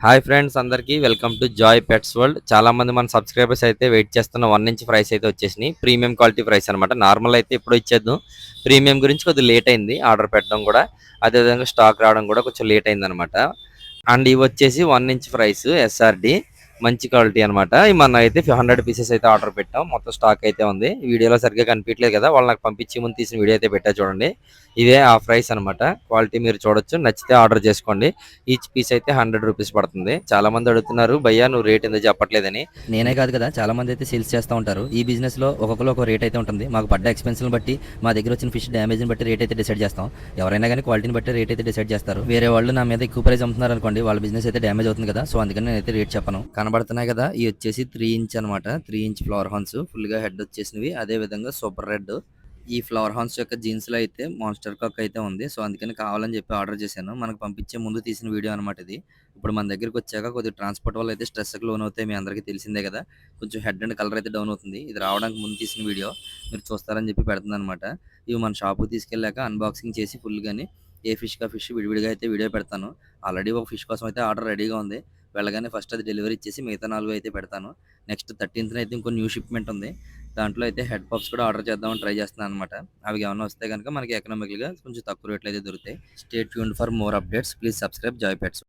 Hi friends అందరికీ welcome to Joy pets world. చాలా మంది మన సబ్స్క్రైబర్స్ అయితే వెయిట్ చేస్తున్న 1 ఇంచ్ ఫ్రైస్ అయితే వచ్చేసినాయి. ప్రీమియం క్వాలిటీ ఫ్రైస్ అనమాట. నార్మల్ అయితే ఎప్పుడు ఇచ్చేద్దాం. ప్రీమియం గురించి కొద్దిగా లేట్ అయింది ఆర్డర్ పెట్టడం కూడా. అదేవిధంగా స్టాక్ రావడం కూడా కొంచెం లేట్ అయింది అనమాట. అండ్ ఇవి వచ్చేసి 1 ఇంచ్ ఫ్రైస్ ఎస్ఆర్డి మంచి క్వాలిటీ అనమాట. మన అయితే 100 పీసెస్ అయితే ఆర్డర్ పెట్టాం. మొత్తం స్టాక్ అయితే ఉంది. వీడియోలో సరిగ్గా కనిపించలేదు కదా, వాళ్ళు నాకు పంపించి ముందు తీసిన వీడియో అయితే పెట్టా చూడండి. ఇదే ఆ ప్రైస్ అనమాట. క్వాలిటీ మీరు చూడొచ్చు, నచ్చితే ఆర్డర్ చేసుకోండి. ఈచ్ పీస్ అయితే 100 రూపీస్ పడుతుంది. చాలా మంది అడుగుతున్నారు, భయ్యా నువ్వు రేట్ ఎందుకు చెప్పట్లేదని. నేనే కాదు కదా, చాలా మంది అయితే సేల్స్ చేస్తూ ఉంటారు. ఈ బిజినెస్ లో ఒక్కొక్కరు ఒక రేట్ అయితే ఉంటుంది. మాకు పడ్డ ఎక్స్పెన్స్ని బట్టి, మా దగ్గర వచ్చిన ఫిష్ డ్యామేజ్ని బట్టి రేట్ అయితే డిసైడ్ చేస్తాం. ఎవరైనా కానీ క్వాలిటీని బట్టి రేట్ అయితే డిసైడ్ చేస్తారు. వేరే వాళ్ళు నా మీద ఎక్కువ ప్రైస్ అమ్ముతున్నారు అనుకోండి, వాళ్ళ బిజినెస్ అయితే డ్యామేజ్ అవుతుంది కదా. సో అందుకని నేనైతే రేట్ చెప్పను. కనబడుతున్నాయి కదా, ఇవి వచ్చేసి 3 ఇంచ్ అనమాట. 3 ఇంచ్ ఫ్లవర్ హార్న్స్ ఫుల్ గా హెడ్ వచ్చేసినవి. అదే విధంగా సూపర్ రెడ్. ఈ ఫ్లవర్ హార్న్స్ యొక్క జీన్స్ లో అయితే మాన్స్టర్ కాక్ అయితే ఉంది. సో అందుకని కావాలని చెప్పి ఆర్డర్ చేశాను. మనకు పంపించే ముందు తీసిన వీడియో అనమాట ఇది. ఇప్పుడు మన దగ్గరికి వచ్చాక కొద్దిగా ట్రాన్స్పోర్ట్ వల్ల అయితే స్ట్రెస్కి లోన్ అవుతాయి, మీ అందరికీ తెలిసిందే కదా. కొంచెం హెడ్ అండ్ కలర్ అయితే డౌన్ అవుతుంది. ఇది రావడానికి ముందు తీసిన వీడియో మీరు చూస్తారని చెప్పి పెడుతుంది అనమాట. ఇవి మన షాప్కి తీసుకెళ్ళాక అన్బాక్సింగ్ చేసి ఫుల్గాని ఏ ఫిష్ కా ఫిష్ విడివిడిగా అయితే వీడియో పెడతాను. ఆల్రెడీ ఒక ఫిష్ కోసం అయితే ఆర్డర్ రెడీగా ఉంది. వెళ్ళగానే ఫస్ట్ అది డెలివరీ ఇచ్చేసి మిగతా 4 అయితే పెడతాను. నెక్స్ట్ 13th అయితే ఇంకో న్యూ షిప్మెంట్ ఉంది. దాంట్లో అయితే హెడ్ పప్స్ కూడా ఆర్డర్ చేద్దామని ట్రై చేస్తున్నాను అనమాట. అవి ఏమైనా వస్తే కనుక మనకి ఎకనామికల్గా కొంచెం తక్కువ రేట్లు అయితే దొరుకుతాయి. Stay tuned for more updates. Please subscribe Joy pets.